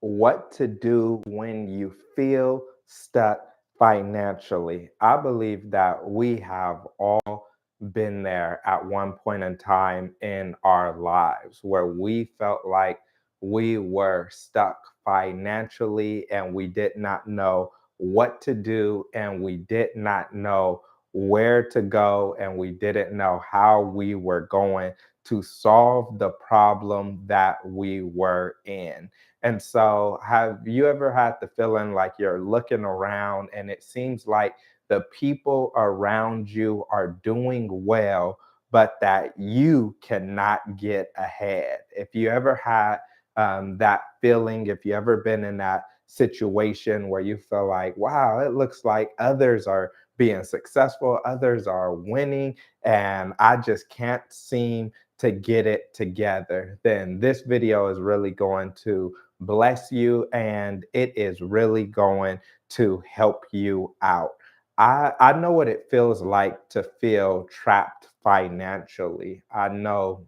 What to do when you feel stuck financially. I believe that we have all been there at one point in time in our lives where we felt like we were stuck financially and we did not know what to do and we did not know where to go and we didn't know how we were going to solve the problem that we were in. And so, have you ever had the feeling like you're looking around and it seems like the people around you are doing well, but that you cannot get ahead? If you ever had that feeling, if you ever been in that situation where you feel like, wow, it looks like others are being successful, others are winning, and I just can't seem to get it together, then this video is really going to bless you and it is really going to help you out. I know what it feels like to feel trapped financially. I know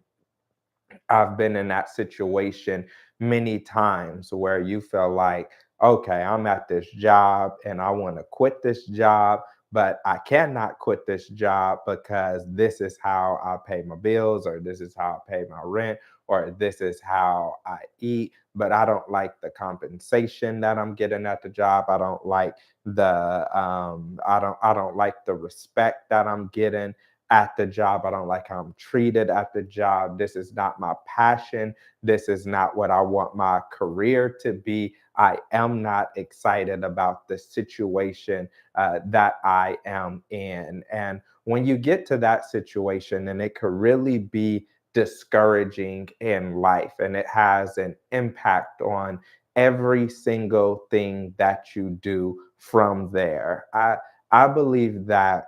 I've been in that situation many times where you feel like, okay, I'm at this job and I want to quit this job, but I cannot quit this job because this is how I pay my bills, or this is how I pay my rent, or this is how I eat. But I don't like the compensation that I'm getting at the job. I don't like I don't like the respect that I'm getting at the job. I don't like how I'm treated at the job. This is not my passion. This is not what I want my career to be. I am not excited about the situation that I am in. And when you get to that situation, and it could really be discouraging in life, and it has an impact on every single thing that you do from there. I believe that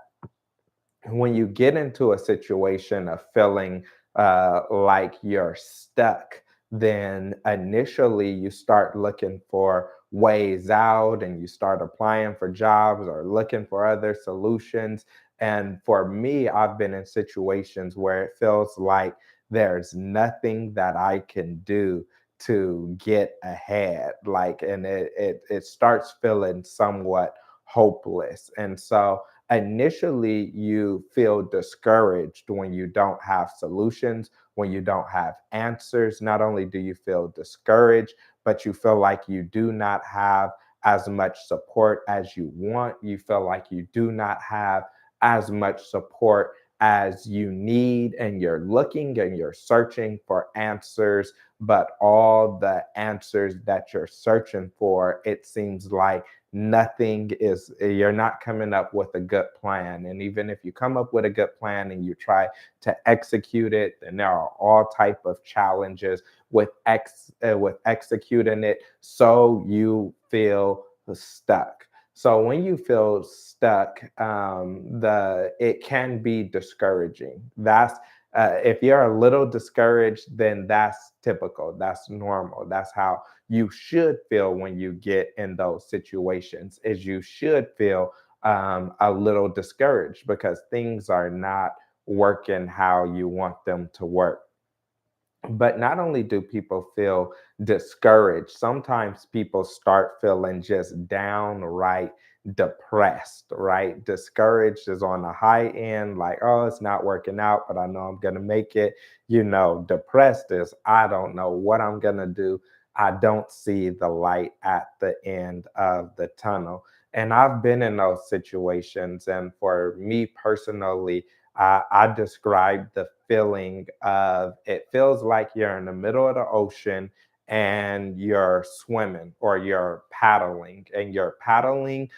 when you get into a situation of feeling like you're stuck, then initially you start looking for ways out and you start applying for jobs or looking for other solutions. And for me, I've been in situations where it feels like there's nothing that I can do to get ahead. Like, and it starts feeling somewhat hopeless. And so initially you feel discouraged when you don't have solutions, when you don't have answers. Not only do you feel discouraged, but you feel like you do not have as much support as you want. You feel like you do not have as much support as you need, and you're looking and you're searching for answers, but all the answers that you're searching for, it seems like nothing is, you're not coming up with a good plan. And even if you come up with a good plan and you try to execute it, then there are all type of challenges with with executing it, so you feel stuck. So when you feel stuck, the it can be discouraging. That's if you're a little discouraged, then that's typical, that's normal, that's how you should feel when you get in those situations. Is you should feel a little discouraged because things are not working how you want them to work. But not only do people feel discouraged, sometimes people start feeling just downright depressed, right? Discouraged is on the high end, like, oh, it's not working out, but I know I'm going to make it. Depressed is, I don't know what I'm going to do. I don't see the light at the end of the tunnel. And I've been in those situations. And for me personally, I describe the feeling of, it feels like you're in the middle of the ocean and you're swimming or you're paddling, and you're paddling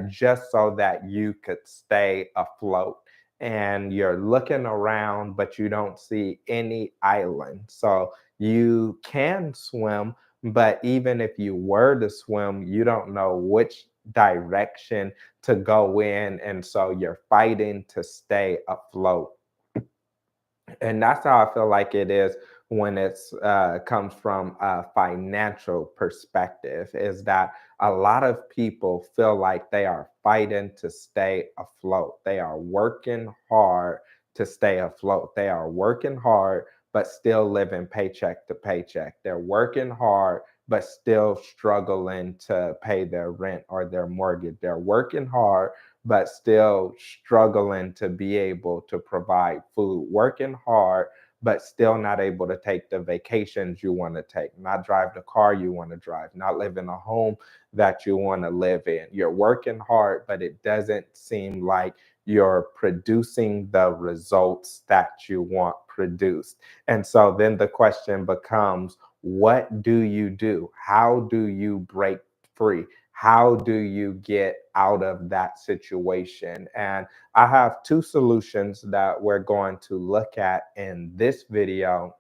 just so that you could stay afloat. And you're looking around, but you don't see any island. So you can swim, but even if you were to swim, you don't know which direction to go in. And so you're fighting to stay afloat. And that's how I feel like it is when it's comes from a financial perspective, is that a lot of people feel like they are fighting to stay afloat. They are working hard to stay afloat. They are working hard but still living paycheck to paycheck. They're working hard but still struggling to pay their rent or their mortgage. They're working hard, but still struggling to be able to provide food, working hard, but still not able to take the vacations you want to take, not drive the car you want to drive, not live in a home that you want to live in. You're working hard, but it doesn't seem like you're producing the results that you want produced. And so then the question becomes, what do you do? How do you break free? How do you get out of that situation? And I have two solutions that we're going to look at in this video,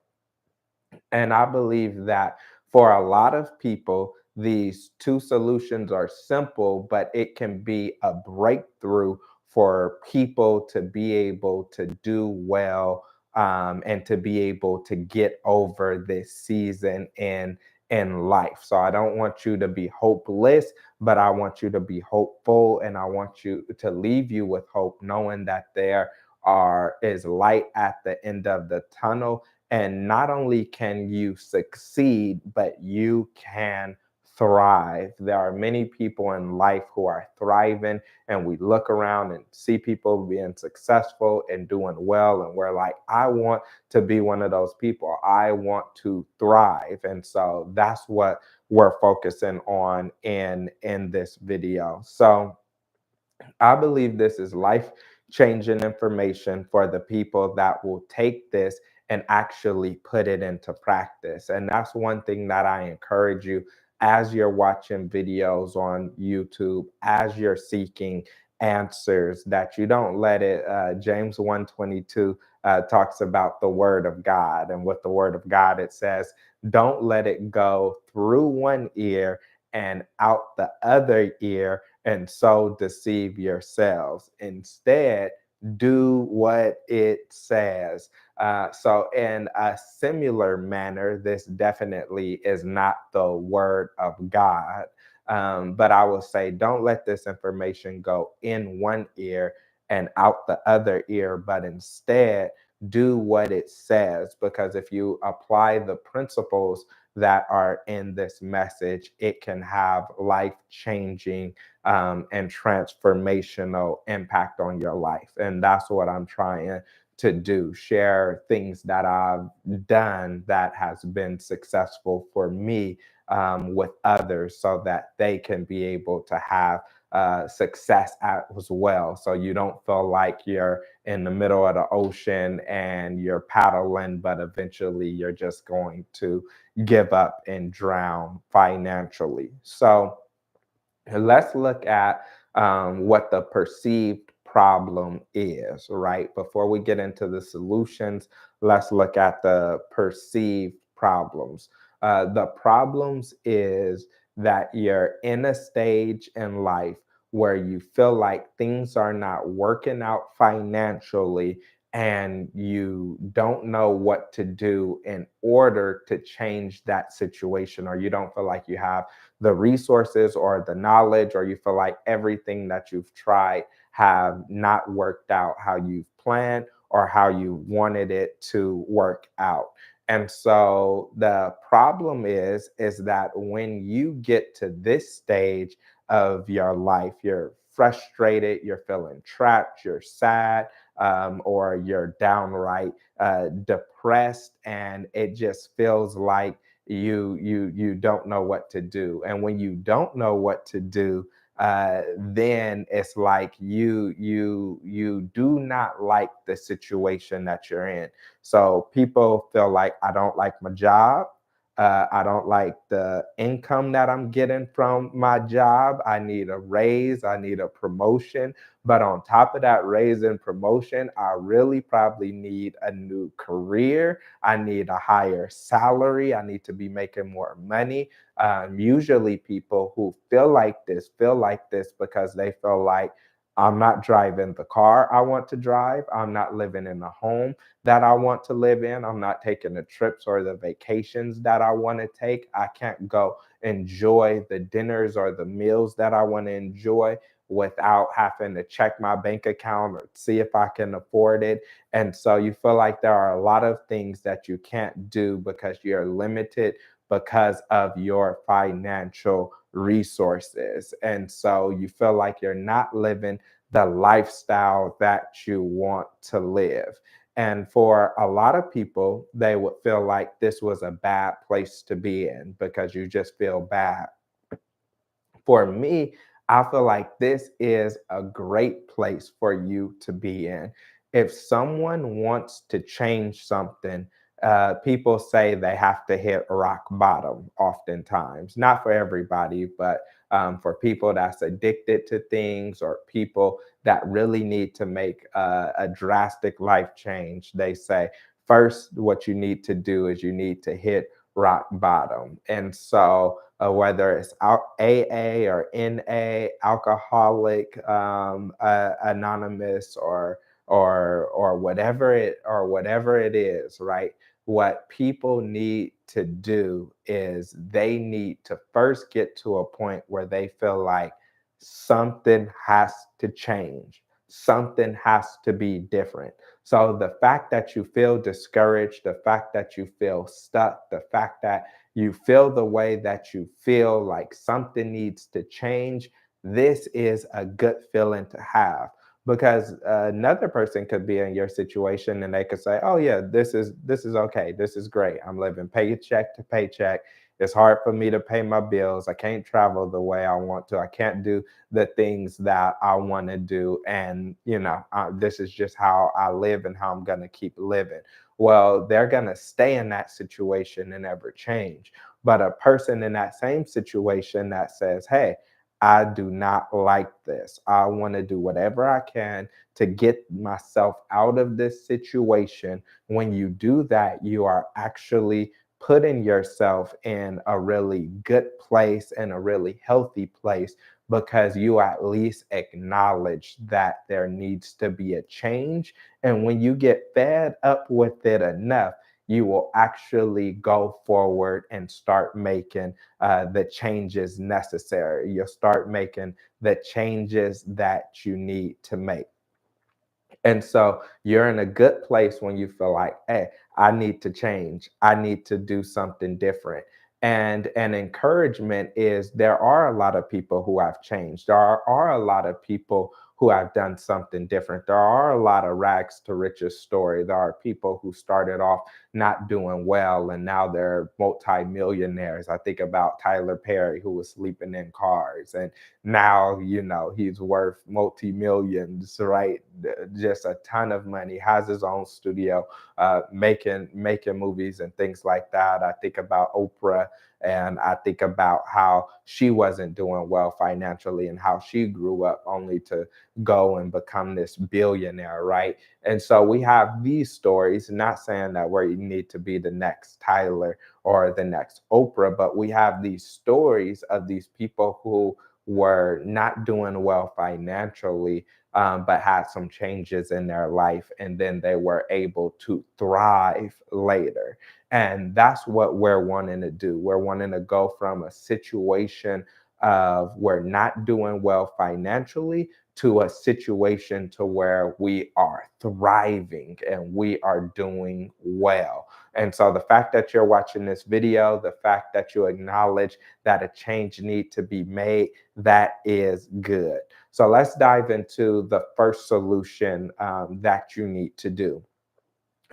and I believe that for a lot of people, these two solutions are simple, but it can be a breakthrough for people to be able to do well, and to be able to get over this season in life. So I don't want you to be hopeless, but I want you to be hopeful, and I want you to leave you with hope, knowing that there are is light at the end of the tunnel, and not only can you succeed, but you can thrive. There are many people in life who are thriving, and we look around and see people being successful and doing well. And we're like, I want to be one of those people. I want to thrive. And so that's what we're focusing on in this video. So I believe this is life changing information for the people that will take this and actually put it into practice. And that's one thing that I encourage you as you're watching videos on YouTube, as you're seeking answers, that you don't let it. James 1:22 talks about the word of God. And with the word of God, it says, don't let it go through one ear and out the other ear, and so deceive yourselves. Instead, do what it says. So, in a similar manner, this definitely is not the word of God. But I will say, don't let this information go in one ear and out the other ear, but instead do what it says. Because if you apply the principles that are in this message, it can have life changing, and transformational impact on your life. And that's what I'm trying to do, share things that I've done that has been successful for me, with others, so that they can be able to have success as well. So you don't feel like you're in the middle of the ocean and you're paddling, but eventually you're just going to give up and drown financially. So let's look at what the perceived problem is, right? Before we get into the solutions, let's look at the perceived problems. The problems is that you're in a stage in life where you feel like things are not working out financially, and you don't know what to do in order to change that situation, or you don't feel like you have the resources or the knowledge, or you feel like everything that you've tried have not worked out how you've planned or how you wanted it to work out. And so the problem is that when you get to this stage of your life, you're frustrated, you're feeling trapped, you're sad, or you're downright depressed, and it just feels like you don't know what to do. And when you don't know what to do, then it's like you do not like the situation that you're in. So people feel like, I don't like my job. I don't like the income that I'm getting from my job. I need a raise. I need a promotion. But on top of that raise and promotion, I really probably need a new career. I need a higher salary. I need to be making more money. Usually, people who feel like this because they feel like, I'm not driving the car I want to drive. I'm not living in the home that I want to live in. I'm not taking the trips or the vacations that I want to take. I can't go enjoy the dinners or the meals that I want to enjoy without having to check my bank account or see if I can afford it. And so you feel like there are a lot of things that you can't do because you're limited because of your financial resources. And so you feel like you're not living the lifestyle that you want to live. And for a lot of people, they would feel like this was a bad place to be in because you just feel bad. For me, I feel like this is a great place for you to be in. If someone wants to change something, people say they have to hit rock bottom oftentimes. Not for everybody, but for people that's addicted to things or people that really need to make a drastic life change, they say, first, what you need to do is you need to hit rock bottom. And so, whether it's AA or NA, Alcoholic Anonymous, or whatever it is, right? What people need to do is they need to first get to a point where they feel like something has to change, something has to be different. So the fact that you feel discouraged, the fact that you feel stuck, the fact that you feel the way that you feel like something needs to change, this is a good feeling to have. Because another person could be in your situation and they could say, "Oh yeah, this is okay. This is great. I'm living paycheck to paycheck. It's hard for me to pay my bills. I can't travel the way I want to. I can't do the things that I want to do. And, this is just how I live and how I'm going to keep living." Well, they're going to stay in that situation and never change. But a person in that same situation that says, "Hey, I do not like this. I want to do whatever I can to get myself out of this situation." When you do that, you are actually putting yourself in a really good place and a really healthy place because you at least acknowledge that there needs to be a change. And when you get fed up with it enough, you will actually go forward and start making the changes necessary. You'll start making the changes that you need to make. And so you're in a good place when you feel like, "Hey, I need to change. I need to do something different." And an encouragement is there are a lot of people who have changed. There are a lot of people who have done something different. There are a lot of rags to riches story. There are people who started off not doing well and now they're multimillionaires. I think about Tyler Perry, who was sleeping in cars, and now he's worth multi-millions, right? Just a ton of money, has his own studio, making movies and things like that. I think about Oprah, and I think about how she wasn't doing well financially and how she grew up only to go and become this billionaire, right? And so we have these stories, not saying that we need to be the next Tyler or the next Oprah, but we have these stories of these people who were not doing well financially, but had some changes in their life, and then they were able to thrive later. And that's what we're wanting to do. We're wanting to go from a situation of we're not doing well financially to a situation to where we are thriving and we are doing well. And so the fact that you're watching this video, the fact that you acknowledge that a change need to be made, that is good. So let's dive into the first solution that you need to do.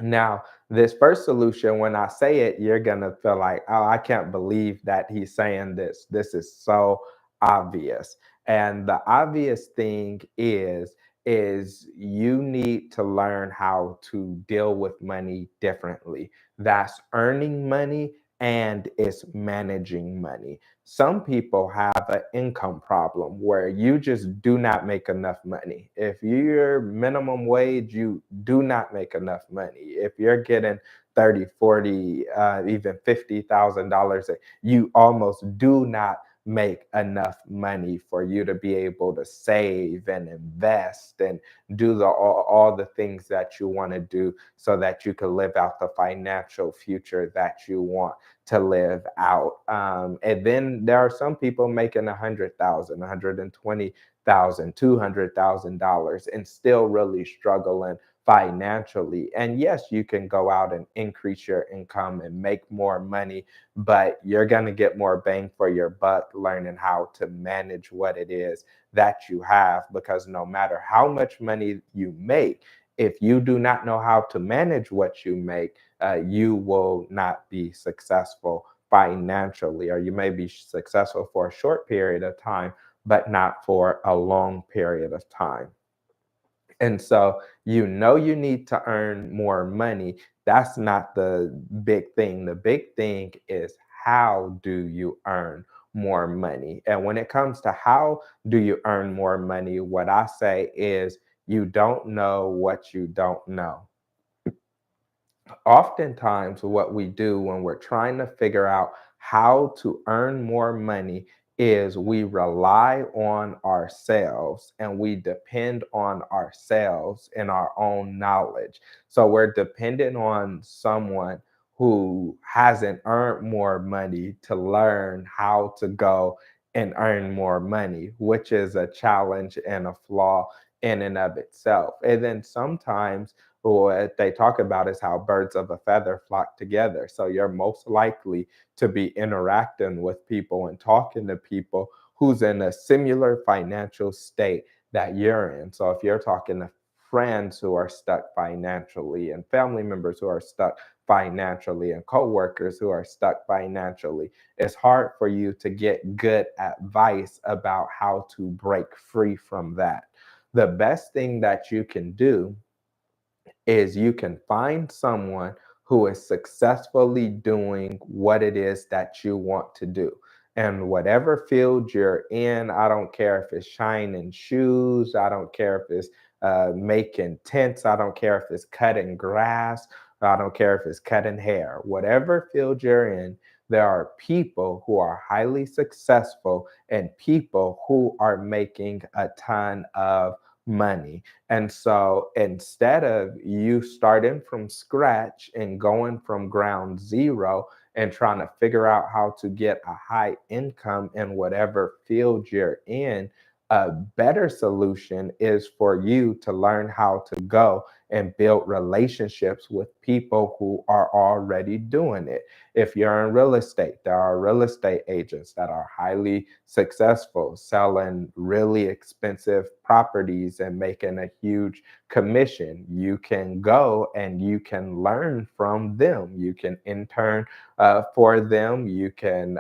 Now, this first solution, when I say it, you're going to feel like, "Oh, I can't believe that he's saying this. This is so obvious." And the obvious thing is you need to learn how to deal with money differently. That's earning money and it's managing money. Some people have an income problem where you just do not make enough money. If you're minimum wage, you do not make enough money. If you're getting 30, 40, even $50,000, you almost do not make enough money for you to be able to save and invest and do all the things that you want to do so that you can live out the financial future that you want to live out. And then there are some people making 100,000, 120,000, $200,000 and still really struggling financially. And yes, you can go out and increase your income and make more money, but you're going to get more bang for your buck learning how to manage what it is that you have. Because no matter how much money you make, if you do not know how to manage what you make, you will not be successful financially, or you may be successful for a short period of time, but not for a long period of time. And so, you need to earn more money. That's not the big thing. The big thing is, how do you earn more money? And when it comes to how do you earn more money, what I say is, you don't know what you don't know. Oftentimes what we do when we're trying to figure out how to earn more money is we rely on ourselves and we depend on ourselves and our own knowledge. So we're dependent on someone who hasn't earned more money to learn how to go and earn more money, which is a challenge and a flaw in and of itself. And then sometimes what they talk about is how birds of a feather flock together. So you're most likely to be interacting with people and talking to people who's in a similar financial state that you're in. So if you're talking to friends who are stuck financially, and family members who are stuck financially, and coworkers who are stuck financially, it's hard for you to get good advice about how to break free from that. The best thing that you can do is you can find someone who is successfully doing what it is that you want to do. And whatever field you're in, I don't care if it's shining shoes, I don't care if it's making tents, I don't care if it's cutting grass, I don't care if it's cutting hair. Whatever field you're in, there are people who are highly successful and people who are making a ton of money. And so instead of you starting from scratch and going from ground zero and trying to figure out how to get a high income in whatever field you're in, a better solution is for you to learn how to go and build relationships with people who are already doing it. If you're in real estate, there are real estate agents that are highly successful selling really expensive properties and making a huge commission. You can go and you can learn from them. You can intern for them. You can,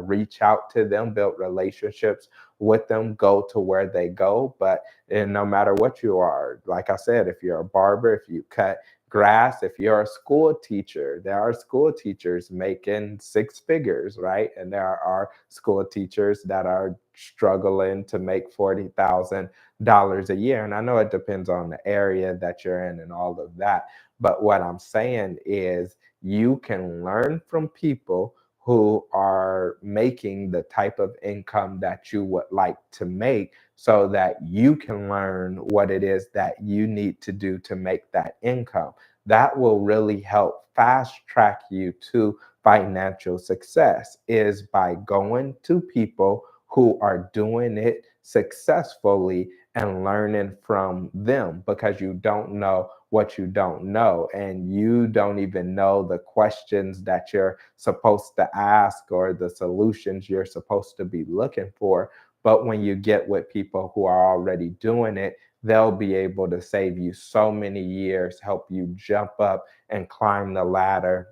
reach out to them, build relationships with them, go to where they go. But and no matter what you are, like I said, if you're a barber, if you cut grass, if you're a school teacher, there are school teachers making six figures, right? And there are school teachers that are struggling to make $40,000 a year. And I know it depends on the area that you're in and all of that. But what I'm saying is, you can learn from people who are making the type of income that you would like to make, so that you can learn what it is that you need to do to make that income. That will really help fast track you to financial success, is by going to people who are doing it successfully and learning from them, because you don't know what you don't know, and you don't even know the questions that you're supposed to ask or the solutions you're supposed to be looking for. But when you get with people who are already doing it, they'll be able to save you so many years, help you jump up and climb the ladder.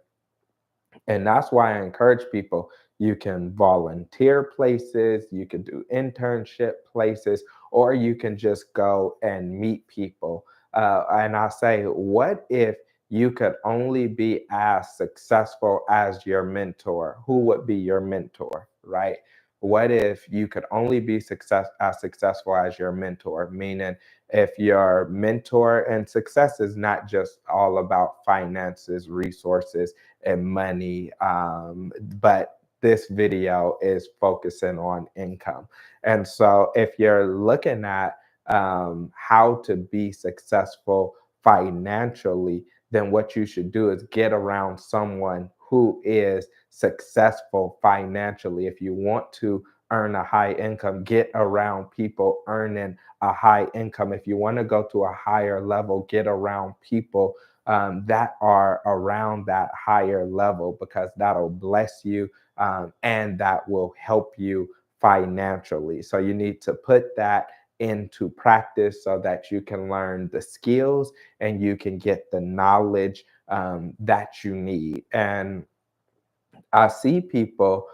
And that's why I encourage people, you can volunteer places, you can do internship places, or you can just go and meet people. And I say, what if you could only be as successful as your mentor? Who would be your mentor, right? What if you could only be as successful as your mentor? Meaning, if your mentor, and success is not just all about finances, resources, and money. But this video is focusing on income. And so, if you're looking at how to be successful financially, then what you should do is get around someone who is successful financially. If you want to earn a high income, get around people earning a high income. If you want to go to a higher level, get around people that are around that higher level, because that'll bless you, and that will help you financially. So you need to put that into practice so that you can learn the skills and you can get the knowledge that you need. And I see people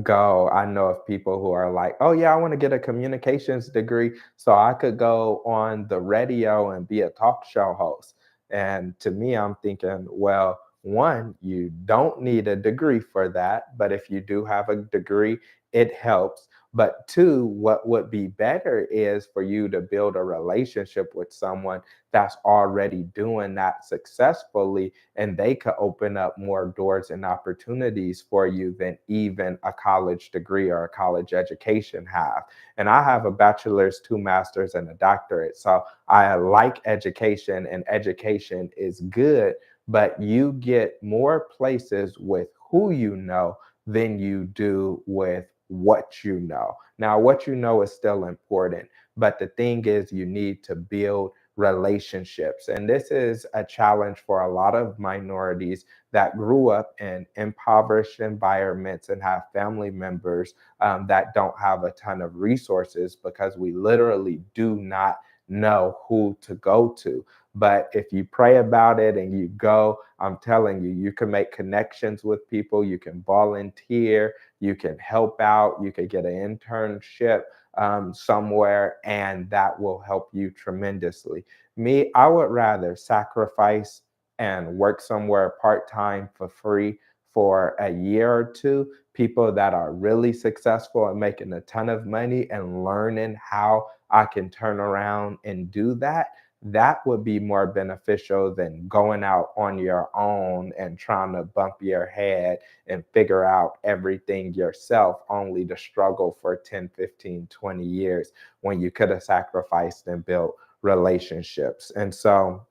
go. I know of people who are like, "Oh yeah, I want to get a communications degree so I could go on the radio and be a talk show host." And to me, I'm thinking, well, one, you don't need a degree for that, but if you do have a degree, it helps. But two, what would be better is for you to build a relationship with someone that's already doing that successfully, and they could open up more doors and opportunities for you than even a college degree or a college education have. And I have a bachelor's, two masters, and a doctorate. So I like education, and education is good, but you get more places with who you know than you do with what you know. Now, what you know is still important, but the thing is, you need to build relationships. And this is a challenge for a lot of minorities that grew up in impoverished environments and have family members that don't have a ton of resources, because we literally do not know who to go to. But if you pray about it and you go, I'm telling you, you can make connections with people, you can volunteer, you can help out, you can get an internship somewhere, and that will help you tremendously. Me, I would rather sacrifice and work somewhere part time for free for a year or two. People that are really successful and making a ton of money and learning how I can turn around and do that. That would be more beneficial than going out on your own and trying to bump your head and figure out everything yourself, only to struggle for 10, 15, 20 years when you could have sacrificed and built relationships. And so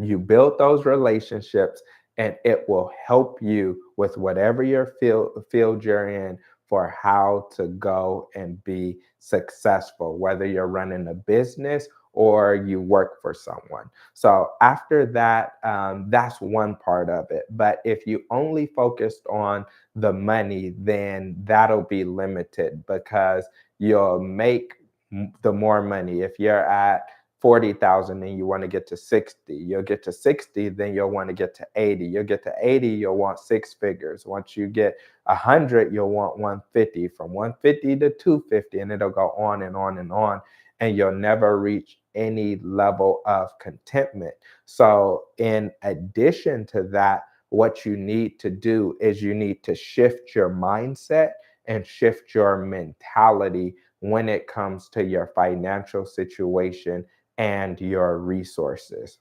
you build those relationships, and it will help you with whatever your field you're in, for how to go and be successful, whether you're running a business or you work for someone. So after that, that's one part of it. But if you only focused on the money, then that'll be limited, because you'll make the more money. If you're at 40,000 and you want to get to 60, you'll get to 60, then you'll want to get to 80. You'll get to 80, you'll want six figures. Once you get 100, you'll want 150, from 150 to 250, and it'll go on and on and on. And you'll never reach any level of contentment. So, in addition to that, what you need to do is you need to shift your mindset and shift your mentality when it comes to your financial situation and your resources.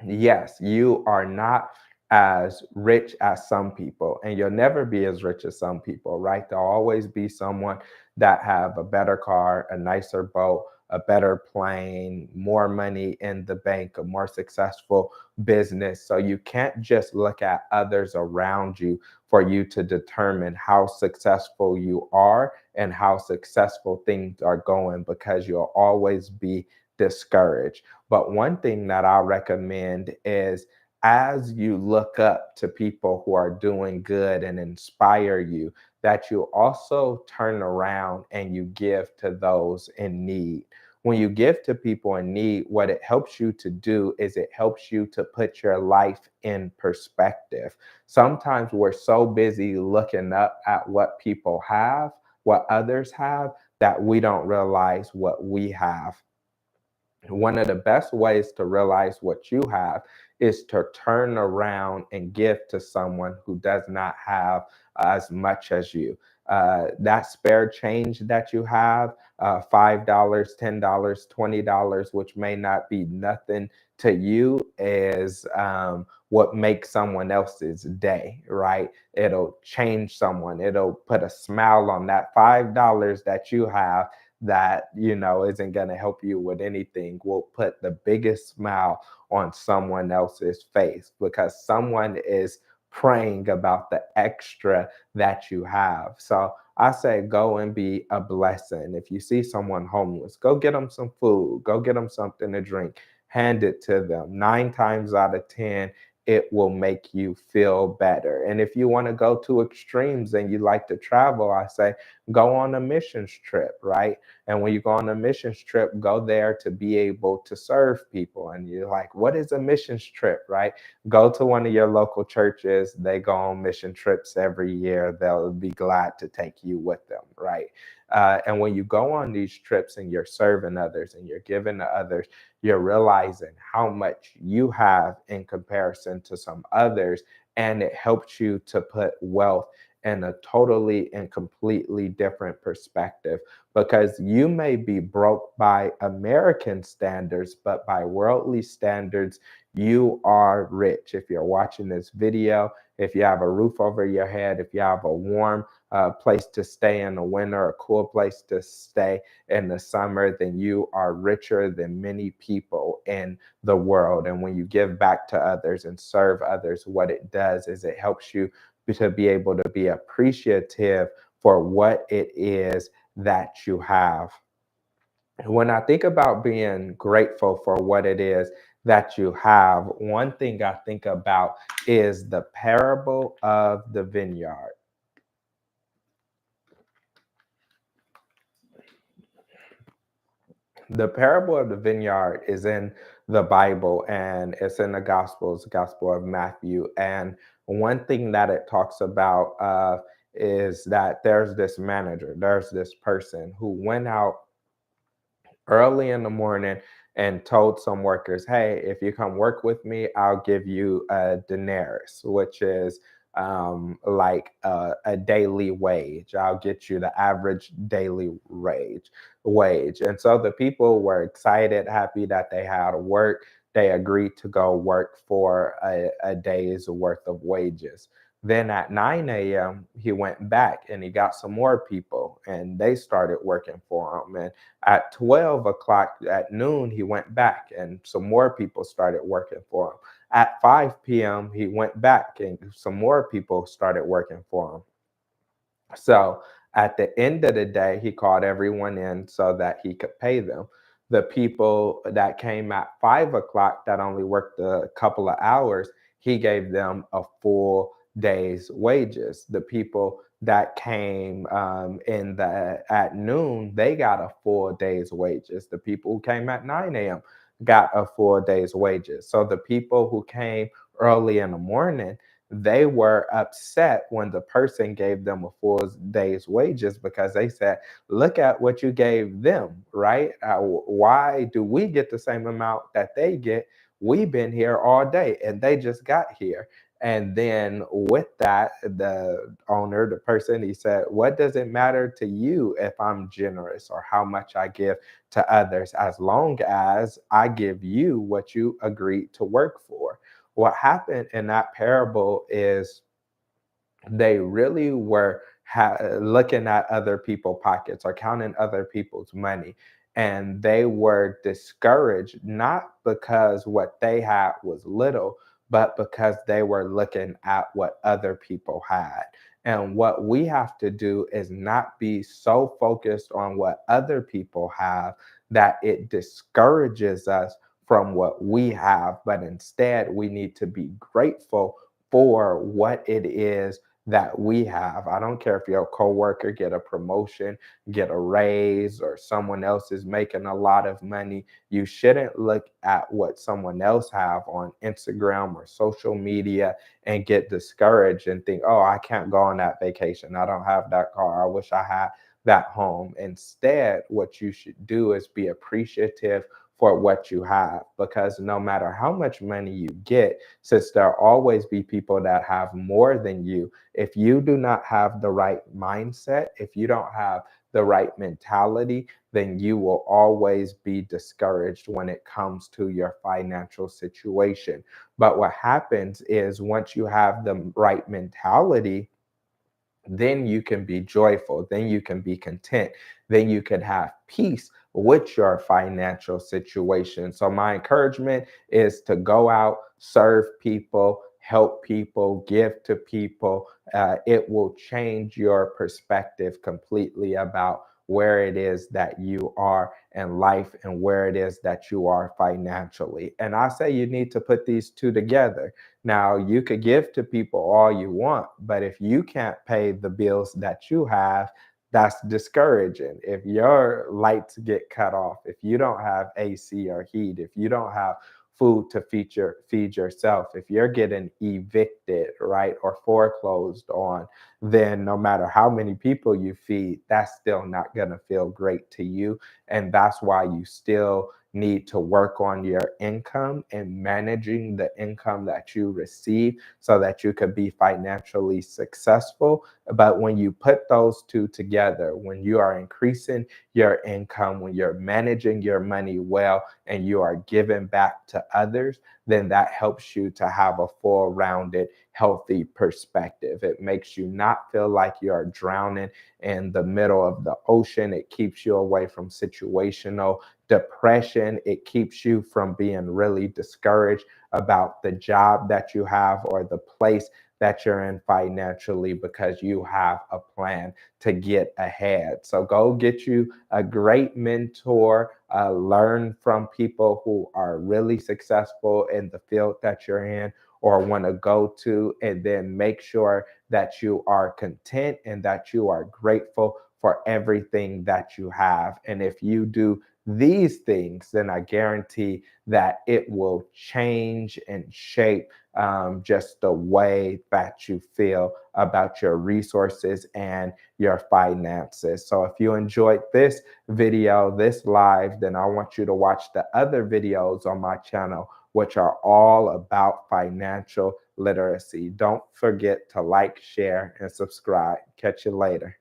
Yes, you are not as rich as some people, and you'll never be as rich as some people, right? There'll always be someone that have a better car, a nicer boat, a better plane, more money in the bank, a more successful business. So you can't just look at others around you for you to determine how successful you are and how successful things are going, because you'll always be discouraged. But one thing that I recommend is, as you look up to people who are doing good and inspire you, that you also turn around and you give to those in need. When you give to people in need, what it helps you to do is it helps you to put your life in perspective. Sometimes we're so busy looking up at what people have, what others have, that we don't realize what we have. One of the best ways to realize what you have is to turn around and give to someone who does not have as much as you. That spare change that you have, $5, $10, $20, which may not be nothing to you, is what makes someone else's day, right? It'll change someone. It'll put a smile on that $5 that you have, that isn't going to help you with anything, will put the biggest smile on someone else's face, because someone is praying about the extra that you have. So I say go and be a blessing. If you see someone homeless, go get them some food, go get them something to drink, hand it to them. 9 times out of 10, it will make you feel better. And if you want to go to extremes and you like to travel, I say go on a missions trip, right? And when you go on a missions trip, go there to be able to serve people. And you're like, what is a missions trip, right? Go to one of your local churches. They go on mission trips every year. They'll be glad to take you with them, right? And when you go on these trips and you're serving others and you're giving to others, you're realizing how much you have in comparison to some others. And it helps you to put wealth in a totally and completely different perspective because you may be broke by American standards, but by worldly standards, you are rich. If you're watching this video, if you have a roof over your head, if you have a warm place to stay in the winter, a cool place to stay in the summer, then you are richer than many people in the world. And when you give back to others and serve others, what it does is it helps you to be able to be appreciative for what it is that you have. When I think about being grateful for what it is that you have, one thing I think about is the parable of the vineyard. The parable of the vineyard is in the Bible and it's in the Gospels, Gospel of Matthew. And one thing that it talks about is that there's this manager, there's this person who went out early in the morning and told some workers, hey, if you come work with me, I'll give you a denarius, which is like a daily wage. I'll get you the average daily wage. And so the people were excited, happy that they had to work. They agreed to go work for a day's worth of wages. Then at 9 a.m., he went back and he got some more people and they started working for him. And at 12 o'clock at noon, he went back and some more people started working for him. At 5 p.m., he went back and some more people started working for him. So at the end of the day, he called everyone in so that he could pay them. The people that came at 5 o'clock that only worked a couple of hours, he gave them a full day's wages. The people that came in the at noon, they got a full day's wages. The people who came at 9 a.m. got a full day's wages. So the people who came early in the morning, they were upset when the person gave them a full day's wages because they said, look at what you gave them, right? Why do we get the same amount that they get? We've been here all day and they just got here. And then with that, the owner, the person, he said, what does it matter to you if I'm generous or how much I give to others, as long as I give you what you agreed to work for? What happened in that parable is they really were looking at other people's pockets or counting other people's money. And they were discouraged, not because what they had was little, but because they were looking at what other people had. And what we have to do is not be so focused on what other people have that it discourages us from what we have, but instead we need to be grateful for what it is that we have. I don't care if your coworker get a promotion, get a raise, or someone else is making a lot of money. You shouldn't look at what someone else have on Instagram or social media and get discouraged and think, "Oh, I can't go on that vacation. I don't have that car. I wish I had that home." Instead, what you should do is be appreciative for what you have, because no matter how much money you get, since there always be people that have more than you, if you do not have the right mindset, if you don't have the right mentality, then you will always be discouraged when it comes to your financial situation. But what happens is once you have the right mentality, then you can be joyful, then you can be content, then you can have peace with your financial situation. So, my encouragement is to go out, serve people, help people, give to people, it will change your perspective completely about where it is that you are in life and where it is that you are financially. And I say you need to put these two together. Now, you could give to people all you want, but if you can't pay the bills that you have, that's discouraging. If your lights get cut off, if you don't have AC or heat, if you don't have food to feed yourself, if you're getting evicted, right, or foreclosed on, then no matter how many people you feed, that's still not going to feel great to you. And that's why you still need to work on your income and managing the income that you receive so that you could be financially successful. But when you put those two together, when you are increasing your income, when you're managing your money well, and you are giving back to others, then that helps you to have a full rounded, healthy perspective. It makes you not feel like you're drowning in the middle of the ocean. It keeps you away from situational depression. It keeps you from being really discouraged about the job that you have or the place that you're in financially because you have a plan to get ahead. So go get you a great mentor, learn from people who are really successful in the field that you're in or want to go to, and then make sure that you are content and that you are grateful for everything that you have. And if you do these things, then I guarantee that it will change and shape just the way that you feel about your resources and your finances. So if you enjoyed this video, this live, then I want you to watch the other videos on my channel, which are all about financial literacy. Don't forget to like, share, and subscribe. Catch you later.